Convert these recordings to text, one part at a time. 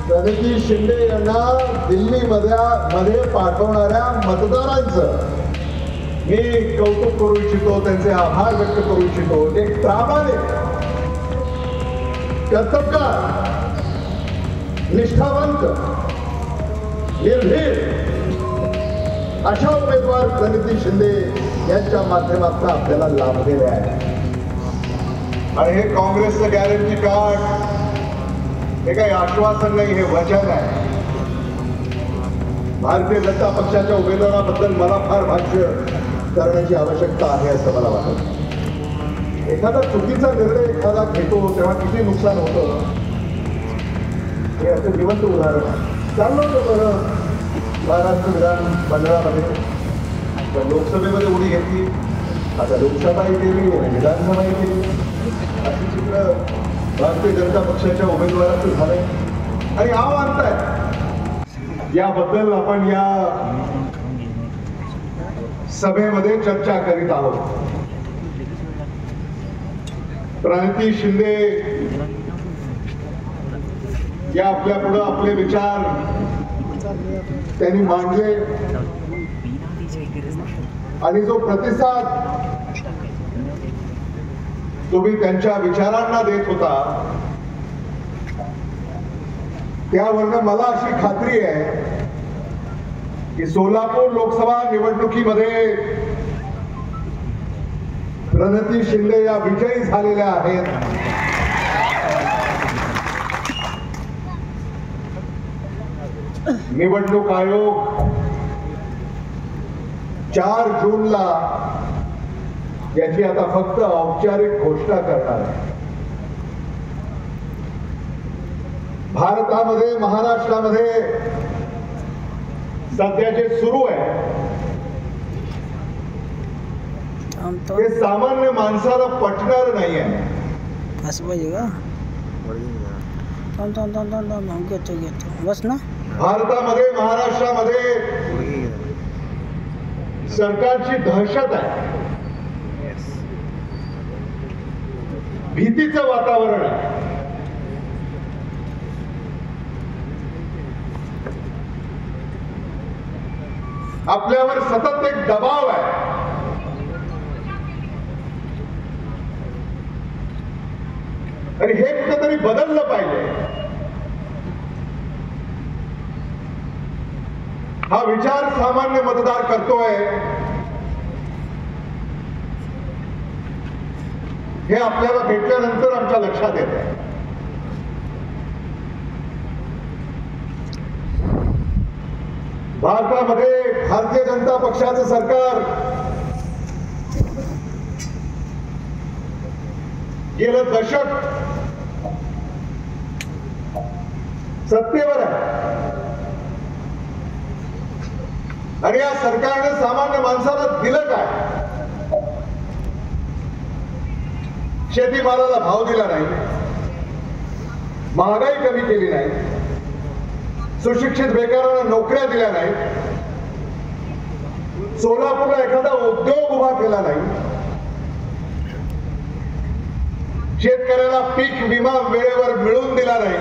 प्रणिती शिंदे यांना दिल्लीमध्ये पाठवणाऱ्या मतदारांचं मी कौतुक करू इच्छितो, त्यांचे आभार व्यक्त करू इच्छितो। एक प्रामाणिक, कर्तबगार, निष्ठावंत, निर्भीड अशा उमेदवार प्रणिती शिंदे यांच्या माध्यमातून आपल्याला लाभलेले आहे। आणि हे काँग्रेसचं गॅरंटी कार्ड हे काही आश्वासन नाही, हे वचन आहे। भारतीय जनता पक्षाच्या उमेदवाराबद्दल मला फार भाष्य करण्याची आवश्यकता आहे असं मला वाटतं। एखादा चुकीचा निर्णय एखादा घेतो तेव्हा किती नुकसान होतं हे असं जिवंत उदाहरण आहे। चाललं होतं बरं महाराष्ट्र विधान मंडळामध्ये, लोकसभेमध्ये उडी घेतली, आता लोकसभाही केली आणि विधानसभाही केली, अशी चित्र भारतीय जनता पक्षाच्या उमेदवाराचं झालंय। आणि हा मानताय याबद्दल आपण या सभेमध्ये चर्चा करीत आहोत। प्रणिती शिंदे या आपल्या पुढे आपले विचार त्यांनी मांडले आणि जो प्रतिसाद तुम्ही त्यांच्या विचारांना देत होता त्यावरनं मला अशी खात्री आहे की सोलापूर लोकसभा निवडणुकीमध्ये प्रणिती शिंदे या विजयी झालेल्या आहेत। निवडणूक आयोग 4 जूनला याची आता फक्त औपचारिक घोषणा करणार आहे। भारतामध्ये, महाराष्ट्रामध्ये सध्या जे सुरू आहे ते सामान्य माणसाला पटणार नाही आहे। असं पाहिजे का? घेतो बस ना। भारतामध्ये, महाराष्ट्रामध्ये सरकारची दहशत आहे, भीतीचं वातावरण आहे। आपल्यावर सतत एक दबाव आहे। आणि हे कुठेतरी बदललं पाहिजे। हा विचार सामान्य मतदार करतोय हे आपल्याला भेटल्यानंतर आमच्या लक्षात येत आहे। भारतामध्ये भारतीय जनता पक्षाचं सरकार गेलं दशक सत्तेवर आहे आणि या सरकारने सामान्य माणसाला दिलं काय? शेतीमालाला भाव दिला नाही, महागाई कमी केली नाही, सुशिक्षित बेकारांना नोकऱ्या दिल्या नाहीत, सोलापूरला एखादा उद्योग उभा केला नाही, शेतकऱ्याला पीक विमा वेळेवर मिळवून दिला नाही,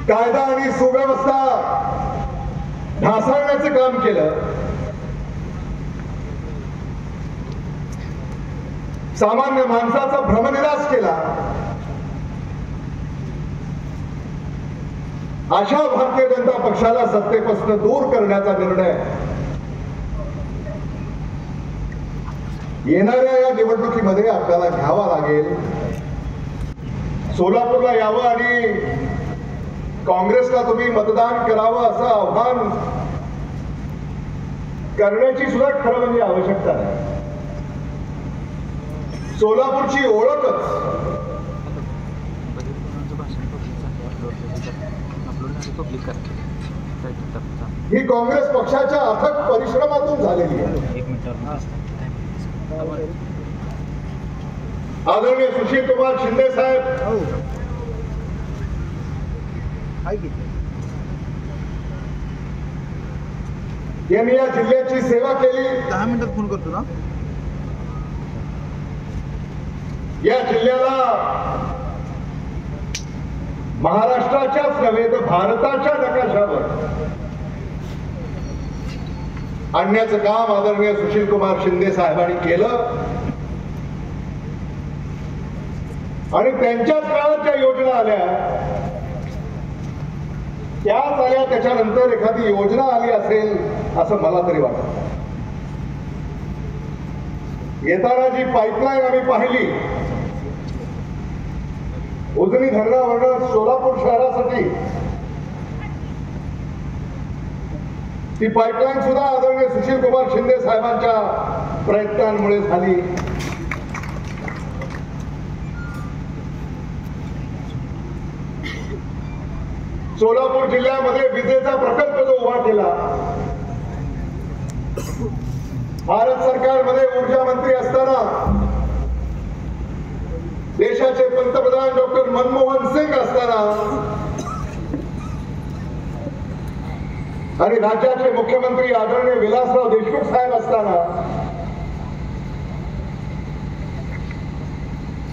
कायदा आणि सुव्यवस्था ढासळण्याचं काम केलं, सामान्य माणसाचा भ्रमनिरास केला। अशा भारतीय जनता पक्षाला सत्तेपासून दूर करण्याचा निर्णय येणाऱ्या या निवडणुकीमध्ये आपल्याला घ्यावा लागेल। सोलापूरला यावं आणि काँग्रेसला तुम्ही मतदान करावं असं आव्हान करण्याची सुद्धा खरं म्हणजे आवश्यकता नाही। सोलापूरची ओळखच ही काँग्रेस पक्षाच्या अथक परिश्रमातून झालेली आहे। आदरणीय सुशील कुमार शिंदे साहेब यांनी या जिल्ह्याची सेवा केली। 10 मिनिटात फोन करतो ना। या जिल्ह्याला महाराष्ट्राच्याच नव्हे तर भारताच्या नकाशावर आणण्याचं काम आदरणीय सुशीलकुमार शिंदे साहेबांनी केलं आणि त्यांच्याच काळात ज्या योजना आल्या त्याच आल्या, त्याच्यानंतर एखादी योजना आली असेल असं मला तरी वाटतं. येताना जी पाईपलाईन आम्ही पाहिली उजनी धरणावरून सोलापूर शहरासाठी, ती पाईपलाईन सुद्धा आदरणीय सुशीलकुमार शिंदे साहेबांच्या प्रयत्नांमुळे झाली. सोलापूर जिल्ह्यामध्ये विजेचा प्रकल्प जो उभा केला, भारत सरकारमध्ये ऊर्जा मंत्री असताना देशाचे पंतप्रधान डॉक्टर मनमोहन सिंग असताना आणि राज्याचे मुख्यमंत्री आदरणीय विलासराव देशमुख साहेब असताना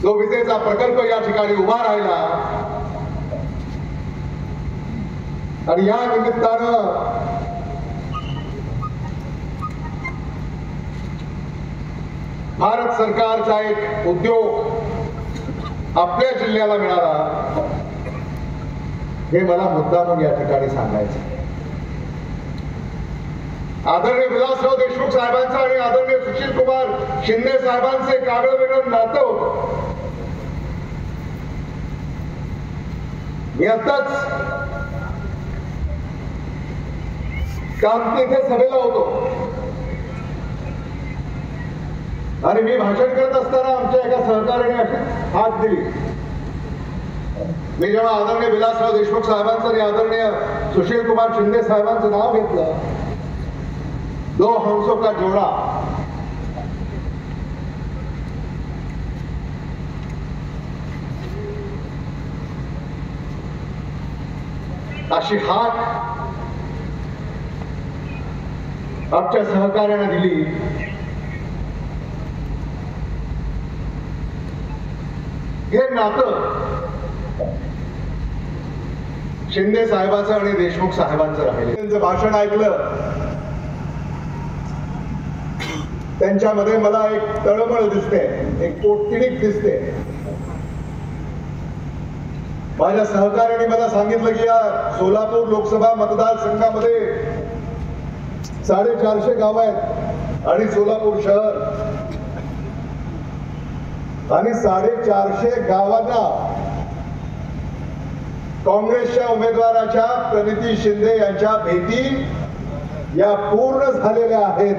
जो विजेचा प्रकल्प या ठिकाणी उभा राहिला आणि या निमित्तानं भारत सरकारचा एक उद्योग आपल्या जिल्ह्याला मिळाला, हे मला मुद्दामून या ठिकाणी सांगायचं. आदरणीय विलासराव देशमुख साहेबांचं आणि आदरणीय सुशीलकुमार शिंदे साहेबांचे कागद वेगळं नातं होतं. मी आताच कामती इथे सभेला होतो आणि मी भाषण करत असताना आमच्या एका सहकार्याने अशी हात दिली. मी जेव्हा आदरणीय विलासराव देशमुख साहेबांचं आणि आदरणीय सुशीलकुमार शिंदे साहेबांचं नाव घेतलं, दो हंसों का जोड़ा, अशी हाक आमच्या सहकार्याने दिली. हे नातं शिंदे साहेबांचं आणि देशमुख साहेबांचं राहिले. त्यांचं भाषण ऐकलं, त्यांच्यामध्ये मला एक तळमळ दिसते, एक पोटतिडीक दिसते. माझ्या सहकार्याने मला सांगितलं की या सोलापूर लोकसभा मतदारसंघामध्ये 450 गाव आहेत आणि सोलापूर शहर, आणि 450 गावांना काँग्रेसच्या उमेदवाराच्या प्रणिती शिंदे यांच्या भेटी या पूर्ण झालेल्या आहेत.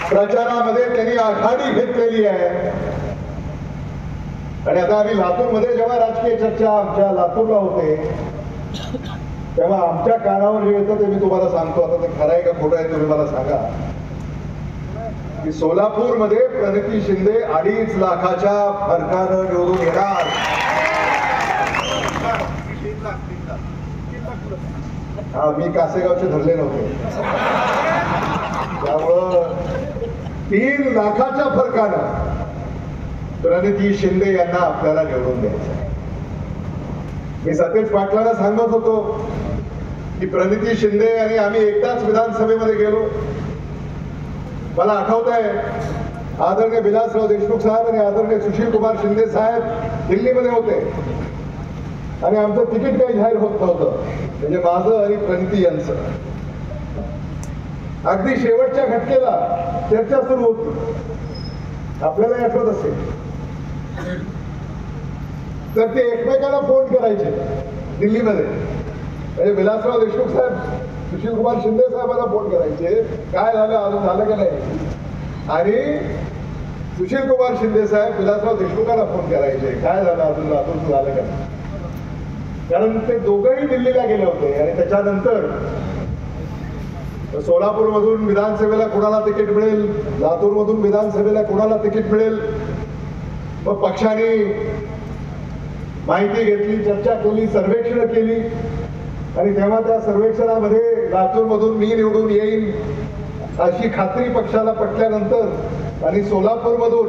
प्रचारामध्ये त्यांनी आघाडी घेतलेली आहे. आणि आता आम्ही लातूरमध्ये जेव्हा राजकीय चर्चा आमच्या लातूरला होते तेव्हा आमच्या कानावर जे येतं ते मी तुम्हाला सांगतो. आता ते खरं आहे का खोटं आहे तुम्ही मला सांगा. की सोलापूरमध्ये प्रणिती शिंदे 2.5 लाखाच्या फरकानं निवडून येणार. हा, मी कासेगावचे धरले नव्हते, त्यामुळं 3 लाखाच्या फरकानं प्रणिती शिंदे यांना आपल्याला निवडून द्यायचं. मी सतेज पाटलांना सांगत होतो की प्रणिती शिंदे आणि आम्ही एकदाच विधानसभेमध्ये गेलो. मला आठवत आहे आदरणीय विलासराव देशमुख साहेब आणि आदरणीय सुशीलकुमार शिंदे साहेब दिल्लीमध्ये होते आणि आमचं तिकीट काही जाहीर होत नव्हतं, म्हणजे माझं आणि प्रणिती यांचं. अगदी शेवटच्या घटकेला चर्चा सुरू होती, आपल्याला आठवत असेल. तर ते एकमेकांना फोन करायचे दिल्लीमध्ये, म्हणजे विलासराव देशमुख साहेब सुशीलकुमार शिंदे साहेबांना फोन करायचे, काय झालं, अजून झालं का नाही. आणि सुशीलकुमार शिंदे साहेब विलासराव देशमुखांना फोन करायचे, काय झालं, अजून लातूरचं झालं का नाही. कारण ते दोघंही दिल्लीला गेले होते. आणि त्याच्यानंतर सोलापूरमधून विधानसभेला कोणाला तिकीट मिळेल, लातूरमधून विधानसभेला कोणाला तिकीट मिळेल, मग पक्षाने माहिती घेतली, चर्चा केली, सर्वेक्षण केली. आणि तेव्हा त्या सर्वेक्षणामध्ये लातूरमधून मी निवडून येईल अशी खात्री पक्षाला पटल्यानंतर आणि सोलापूरमधून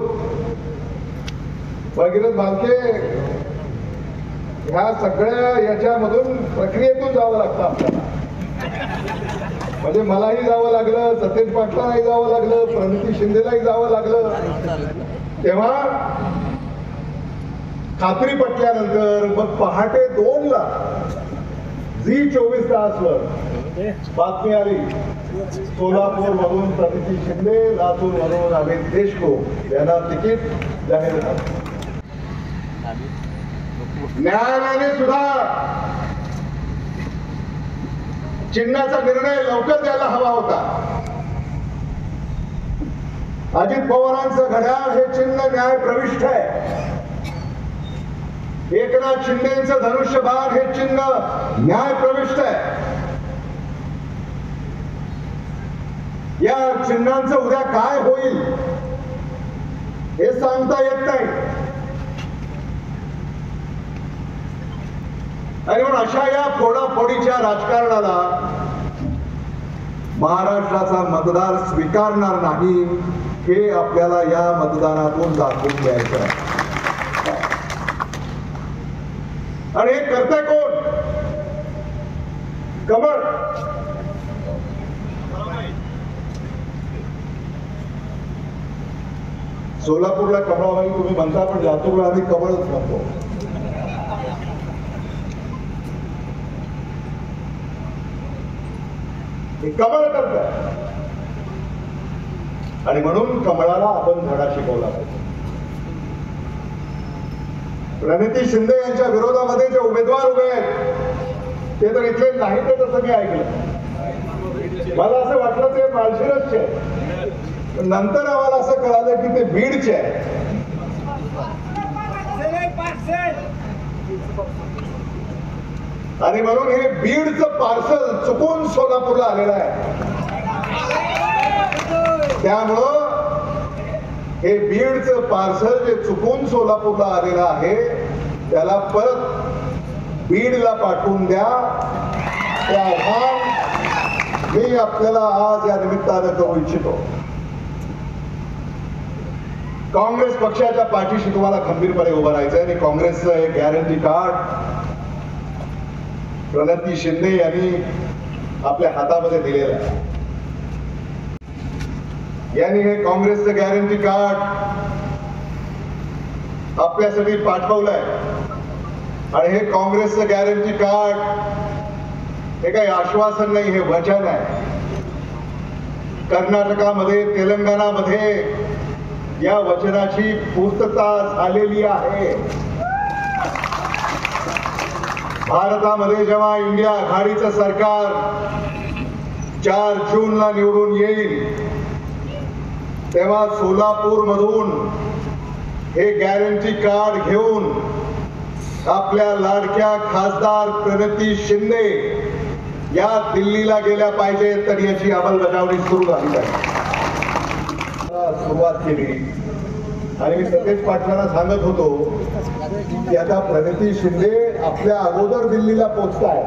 भगीरथ भालके ह्या सगळ्या याच्यामधून प्रक्रियेतून जावं लागतं आपल्याला. म्हणजे मलाही जावं लागलं, सतेज पाटलांनाही जावं लागलं, प्रणिती शिंदेलाही जावं लागलं. तेव्हा खात्री पटल्यानंतर मग पहाटे 2ला झी 24 तासवर बातमी आली, सोलापूर मधून प्रणिती शिंदे, लातूर मधून अमित देशमुख यांना तिकीट जाहीर झालं. न्यायालयाने सुद्धा चिन्हाचा निर्णय लवकर द्यायला हवा होता. अजित पवारांचं घड्याळ हे चिन्ह न्याय प्रविष्ट आहे. एकनाथ शिंदेचं धनुष्यबाण हे चिन्ह न्याय प्रविष्ट आहे. या चिन्हांचं उद्या काय होईल हे सांगता येत नाही. आणि म्हणून अशा या फोडाफोडीच्या राजकारणाला महाराष्ट्राचा मतदार स्वीकारणार नाही हे आपल्याला या मतदानातून दाखवून द्यायचं आहे. आणि हे करतंय कोण? कमळ. सोलापूरला कमळाबाई तुम्ही म्हणता, पण लातूरला आम्ही कमळच म्हणतो. हे कमळ करताय. आणि म्हणून कमळाला आपण धडा शिकवला पाहिजे. प्रणिती शिंदे यांच्या विरोधामध्ये जे उमेदवार उभे आहेत ते तर इथले नाही, ते तसं मी ऐकलं. मला असं वाटलं ते माळशिरसचे आहे. नंतर आम्हाला असं कळालं की ते बीडचे आहे. आणि म्हणून हे बीडचं पार्सल चुकून सोलापूरला आलेलं आहे. त्यामुळं हे बीडचं पार्सल जे चुकून सोलापूरला आलेलं आहे त्याला परत बीडला पाठवून द्या. ते आव्हान मी आपल्याला आज या निमित्तानं करू इच्छितो. काँग्रेस पक्षाच्या पाठीशी तुम्हाला खंबीरपणे उभं राहायचंय. आणि काँग्रेसचं एक गॅरंटी कार्ड प्रणिती शिंदे यांनी आपल्या हातामध्ये दिलेलं आहे. यांनी हे काँग्रेसचं गॅरंटी कार्ड आपल्यासाठी पाठवलंय. आणि हे काँग्रेसचं गॅरंटी कार्ड हे काही आश्वासन नाही, हे वचन आहे. कर्नाटकामध्ये, तेलंगणामध्ये या वचनाची पूर्तता झालेली आहे. भारतामध्ये जेव्हा इंडिया आघाडीचं सरकार 4 जूनला निवडून येईल तेव्हा सोलापूर मधून हे गॅरंटी कार्ड घेऊन आपल्या लाडक्या खासदार प्रणिती शिंदे या दिल्लीला गेल्या पाहिजेत. तर याची अंमलबजावणी सुरू झाली आहे. सुरुवात केली. आणि मी सतेज पाटलांना सांगत होतो की आता प्रणिती शिंदे आपल्या अगोदर दिल्लीला पोहोचताय.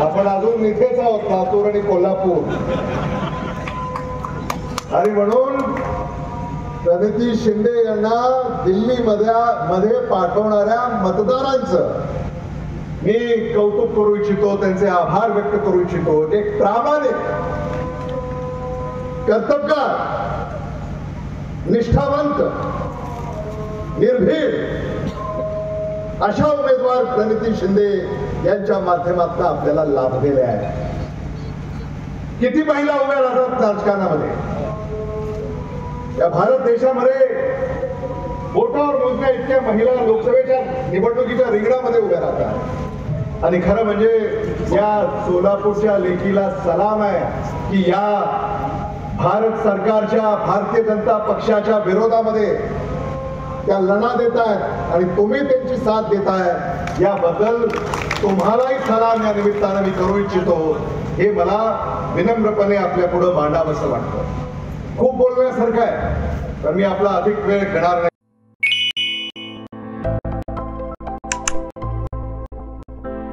आपण अजून इथेच आहोत, लातूर आणि कोल्हापूर. आणि म्हणून प्रणिती शिंदे यांना दिल्लीमध्ये पाठवणाऱ्या मतदारांचं मी कौतुक करू इच्छितो, त्यांचे आभार व्यक्त करू इच्छितो. एक प्रामाणिक, कर्तबगार, निष्ठावंत, निर्भीड अशा उमेदवार प्रणिती शिंदे यांच्या माध्यमातून आपल्याला लाभलेले आहे. किती महिला उभ्या राहतात राजकारणामध्ये? या भारत देशामध्ये बोटावर मोजण्या इतक्या महिला लोकसभेच्या निवडणुकीच्या रिंगणामध्ये उभ्या राहतात. आणि खरं म्हणजे या सोलापूरच्या लेकीला सलाम आहे की या भारत सरकारच्या, भारतीय जनता पक्षाच्या विरोधामध्ये त्या लढा देत आहेत आणि तुम्ही त्यांची साथ देताय. याबद्दल तुम्हालाही सलाम या निमित्तानं मी करू इच्छितो. हे मला विनम्रपणे आपल्या पुढे मांडावंसं वाटतं. खूप बोलण्यासारखं आहे, तर मी आपला अधिक वेळ घेणार नाही.